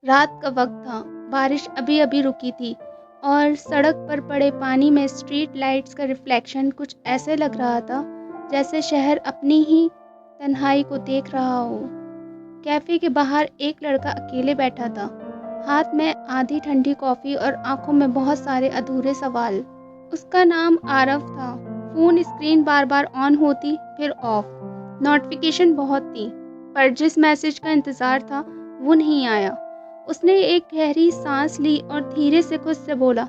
रात का वक्त था, बारिश अभी अभी रुकी थी और सड़क पर पड़े पानी में स्ट्रीट लाइट्स का रिफ्लेक्शन कुछ ऐसे लग रहा था जैसे शहर अपनी ही तन्हाई को देख रहा हो। कैफे के बाहर एक लड़का अकेले बैठा था, हाथ में आधी ठंडी कॉफी और आंखों में बहुत सारे अधूरे सवाल। उसका नाम आरव था। Phone screen bar bar on होती फिर ऑफ। नोटिफिकेशन बहुत थी, पर जिस मैसेज का इंतजार था वो नहीं आया। उसने एक गहरी सांस ली और धीरे से खुद से बोला,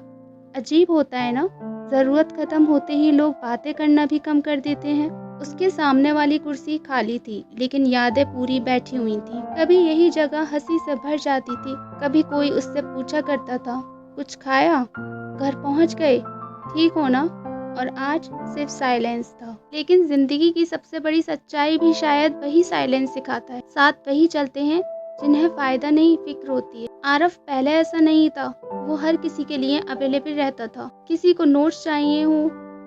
अजीब होता है ना, जरूरत खत्म होते ही लोग बातें करना भी कम कर देते हैं। उसके सामने वाली कुर्सी खाली थी, लेकिन यादें पूरी बैठी हुई थी। कभी यही जगह हंसी से भर जाती थी, कभी कोई उससे पूछा करता था, कुछ खाया, घर पहुंच गए, ठीक हो ना? और आज सिर्फ साइलेंस था। लेकिन जिंदगी की सबसे बड़ी सच्चाई भी शायद वही साइलेंस सिखाता है। साथ वही चलते हैं जिन्हें फायदा नहीं फिक्र होती है। आरव पहले ऐसा नहीं था। वो हर किसी के लिए अवेलेबल रहता था। किसी को नोट्स चाहिए हो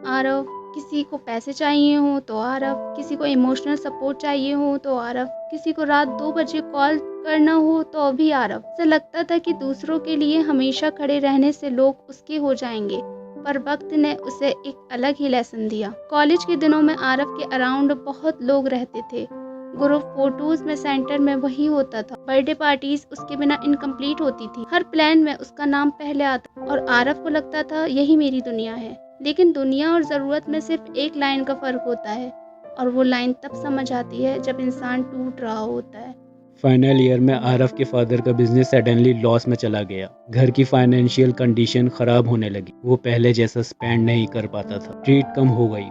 आरव, किसी को पैसे चाहिए हो तो आरव, किसी को इमोशनल सपोर्ट चाहिए हो तो आरव, किसी को रात 2 बजे कॉल करना हो तो भी आरव। ऐसा लगता था कि दूसरों के लिए हमेशा खड़े रहने से लोग उसके हो जाएंगे, पर वक्त ने उसे एक अलग ही लेसन दिया। कॉलेज के दिनों में आरव के अराउंड बहुत लोग रहते थे। ग्रुप फोटोज में सेंटर में वही होता था। बर्थडे पार्टीज उसके बिना इनकम्प्लीट होती थी। हर प्लान में उसका नाम पहले आता और आरव को लगता था यही मेरी दुनिया है। लेकिन दुनिया और ज़रूरत में सिर्फ एक लाइन का फ़र्क होता है, और वो लाइन तब समझ आती है जब इंसान टूट रहा होता है। फाइनल ईयर में आरव के फादर का बिजनेस सडनली लॉस में चला गया। घर की फाइनेंशियल कंडीशन खराब होने लगी। वो पहले जैसा स्पेंड नहीं कर पाता था। ट्रीट कम हो गई,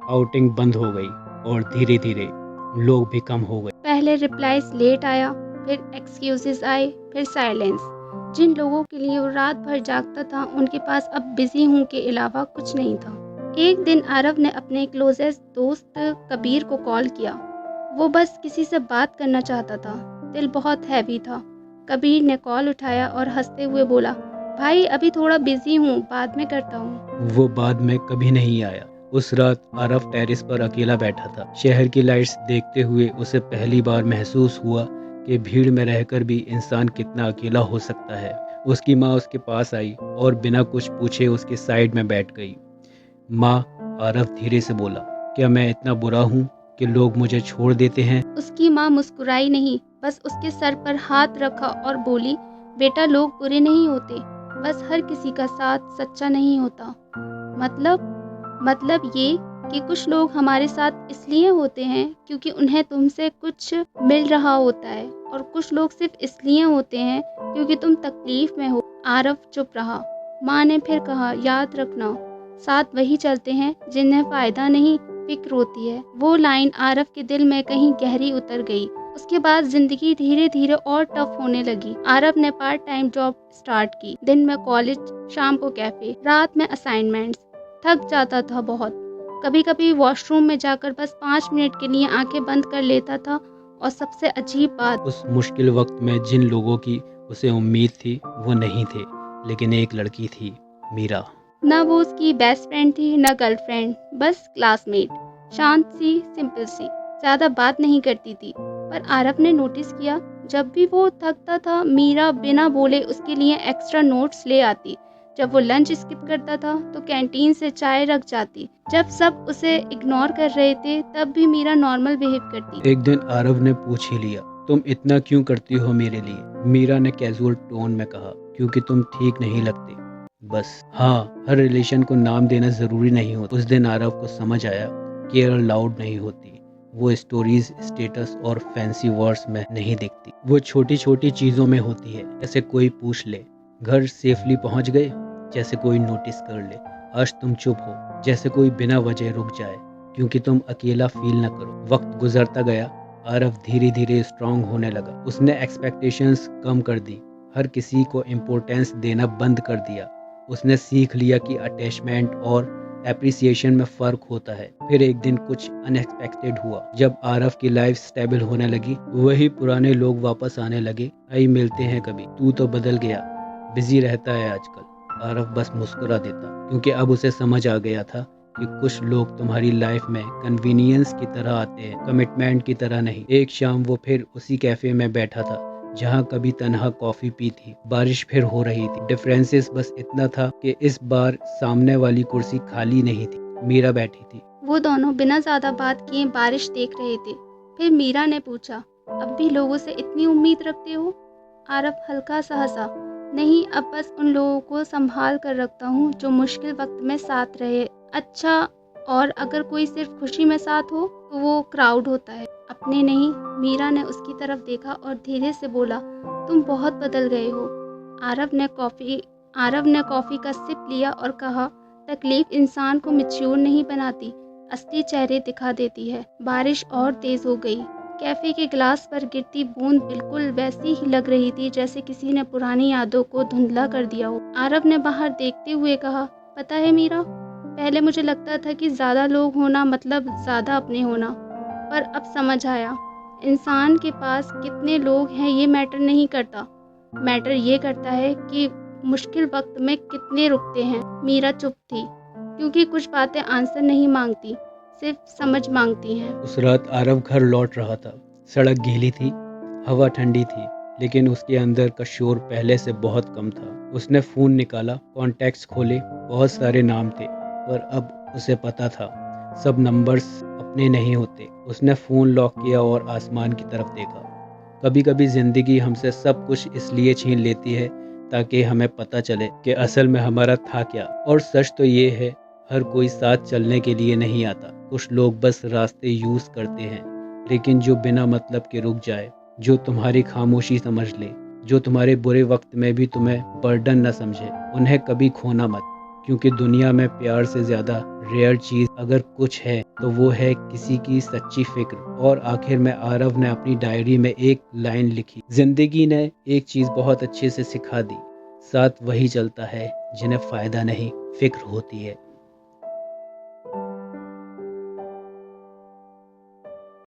आउटिंग बंद हो गई और धीरे धीरे लोग भी कम हो गए। पहले रिप्लाईज लेट आया, फिर एक्सक्यूजेस आए, फिर साइलेंस। जिन लोगों के लिए वो रात भर जागता था उनके पास अब बिजी हूँ के अलावा कुछ नहीं था। एक दिन आरव ने अपने क्लोजेस्ट दोस्त कबीर को कॉल किया। वो बस किसी से बात करना चाहता था। दिल बहुत हैवी था। कबीर ने कॉल उठाया और हंसते हुए बोला, भाई अभी थोड़ा बिजी हूँ, बाद में करता हूँ। वो बाद में कभी नहीं आया। उस रात आरव टेरेस पर अकेला बैठा था। शहर की लाइट्स देखते हुए उसे पहली बार महसूस हुआ कि भीड़ में रहकर भी इंसान कितना अकेला हो सकता है। उसकी माँ उसके पास आई और बिना कुछ पूछे उसके साइड में बैठ गई। माँ, आरव धीरे से बोला, क्या मैं इतना बुरा हूँ कि लोग मुझे छोड़ देते हैं? उसकी माँ मुस्कुराई नहीं, बस उसके सर पर हाथ रखा और बोली, बेटा लोग बुरे नहीं होते, बस हर किसी का साथ सच्चा नहीं होता। मतलब ये कि कुछ लोग हमारे साथ इसलिए होते हैं क्योंकि उन्हें तुमसे कुछ मिल रहा होता है, और कुछ लोग सिर्फ इसलिए होते हैं क्योंकि तुम तकलीफ में हो। आरव चुप रहा। माँ ने फिर कहा, याद रखना, साथ वही चलते हैं जिन्हें फायदा नहीं फिक्र होती है। वो लाइन आरव के दिल में कहीं गहरी उतर गई। उसके बाद जिंदगी धीरे धीरे और टफ होने लगी। आरव ने पार्ट टाइम जॉब स्टार्ट की। दिन में कॉलेज, शाम को कैफे, रात में असाइनमेंट्स। थक जाता था बहुत। कभी कभी वॉशरूम में जाकर बस 5 मिनट के लिए आंखें बंद कर लेता था। और सबसे अजीब बात, उस मुश्किल वक्त में जिन लोगों की उसे उम्मीद थी वो नहीं थे, लेकिन एक लड़की थी, मीरा। न वो उसकी बेस्ट फ्रेंड थी न गर्लफ्रेंड, बस क्लासमेट। शांत सी, सिंपल सी, ज़्यादा बात नहीं करती थी। पर आरव ने नोटिस किया, जब भी वो थकता था मीरा बिना बोले उसके लिए एक्स्ट्रा नोट्स ले आती। जब वो लंच स्किप करता था तो कैंटीन से चाय रख जाती। जब सब उसे इग्नोर कर रहे थे तब भी मीरा नॉर्मल बिहेव करती। एक दिन आरव ने पूछ ही लिया, तुम इतना क्यों करती हो मेरे लिए? मीरा ने कैजुअल टोन में कहा, क्योंकि तुम ठीक नहीं लगते, बस। हाँ, हर रिलेशन को नाम देना जरूरी नहीं होता। उस दिन आरव को समझ आया, केयर लाउड नहीं होती। वो स्टोरीज, स्टेटस और फैंसी वर्ड्स में नहीं दिखती। वो छोटी छोटी चीजों में होती है। जैसे कोई पूछ ले, घर सेफली पहुंच गए? जैसे कोई नोटिस कर ले, आज तुम चुप हो? जैसे कोई बिना वजह रुक जाए क्योंकि तुम अकेला फील न करो। वक्त गुजरता गया। आरव धीरे धीरे स्ट्रांग होने लगा। उसने एक्सपेक्टेशंस कम कर दी, हर किसी को इम्पोर्टेंस देना बंद कर दिया। उसने सीख लिया कि अटैचमेंट और एप्रिसिएशन में फ़र्क होता है। फिर एक दिन कुछ अनएक्सपेक्टेड हुआ। जब आरव की लाइफ स्टेबल होने लगी, वही पुराने लोग वापस आने लगे। आई मिलते हैं कभी, तू तो बदल गया, बिजी रहता है आजकल। आरव बस मुस्कुरा देता, क्योंकि अब उसे समझ आ गया था कि कुछ लोग तुम्हारी लाइफ में कन्वीनियंस की तरह आते हैं, कमिटमेंट की तरह नहीं। एक शाम वो फिर उसी कैफे में बैठा था जहाँ कभी तन्हा कॉफ़ी पी थी। बारिश फिर हो रही थी। डिफरेंसेस बस इतना था कि इस बार सामने वाली कुर्सी खाली नहीं थी, मीरा बैठी थी। वो दोनों बिना ज़्यादा बात किए बारिश देख रहे थे। फिर मीरा ने पूछा, अब भी लोगों से इतनी उम्मीद रखते हो? आरव हल्का सा हंसा, नहीं, अब बस उन लोगों को संभाल कर रखता हूँ जो मुश्किल वक्त में साथ रहे। अच्छा, और अगर कोई सिर्फ खुशी में साथ हो तो वो क्राउड होता है, अपने नहीं। मीरा ने उसकी तरफ देखा और धीरे से बोला, तुम बहुत बदल गए हो। आरव ने कॉफ़ी का सिप लिया और कहा, तकलीफ इंसान को मैच्योर नहीं बनाती, असली चेहरे दिखा देती है। बारिश और तेज हो गई। कैफे के गिलास पर गिरती बूंद बिल्कुल वैसी ही लग रही थी जैसे किसी ने पुरानी यादों को धुंधला कर दिया हो। आरव ने बाहर देखते हुए कहा, पता है मीरा, पहले मुझे लगता था कि ज़्यादा लोग होना मतलब ज़्यादा अपने होना, पर अब समझ आया, इंसान के पास कितने लोग हैं ये मैटर नहीं करता। मैटर ये करता है कि मुश्किल वक्त में कितने रुकते हैं। मीरा चुप थी, क्योंकि कुछ बातें आंसर नहीं मांगती, सिर्फ समझ मांगती हैं। उस रात आरव घर लौट रहा था। सड़क गीली थी, हवा ठंडी थी, लेकिन उसके अंदर का शोर पहले से बहुत कम था। उसने फ़ोन निकाला, कॉन्टैक्ट्स खोले, बहुत सारे नाम थे, पर अब उसे पता था सब नंबर्स अपने नहीं होते। उसने फ़ोन लॉक किया और आसमान की तरफ देखा। कभी कभी ज़िंदगी हमसे सब कुछ इसलिए छीन लेती है ताकि हमें पता चले कि असल में हमारा था क्या। और सच तो ये है, हर कोई साथ चलने के लिए नहीं आता। कुछ लोग बस रास्ते यूज़ करते हैं, लेकिन जो बिना मतलब के रुक जाए, जो तुम्हारी खामोशी समझ ले, जो तुम्हारे बुरे वक्त में भी तुम्हें बर्डन न समझे, उन्हें कभी खोना मत। क्योंकि दुनिया में प्यार से ज़्यादा रेयर चीज़ अगर कुछ है तो वो है किसी की सच्ची फिक्र। और आखिर में आरव ने अपनी डायरी में एक लाइन लिखी, जिंदगी ने एक चीज़ बहुत अच्छे से सिखा दी, साथ वही चलता है जिन्हें फ़ायदा नहीं फिक्र होती है।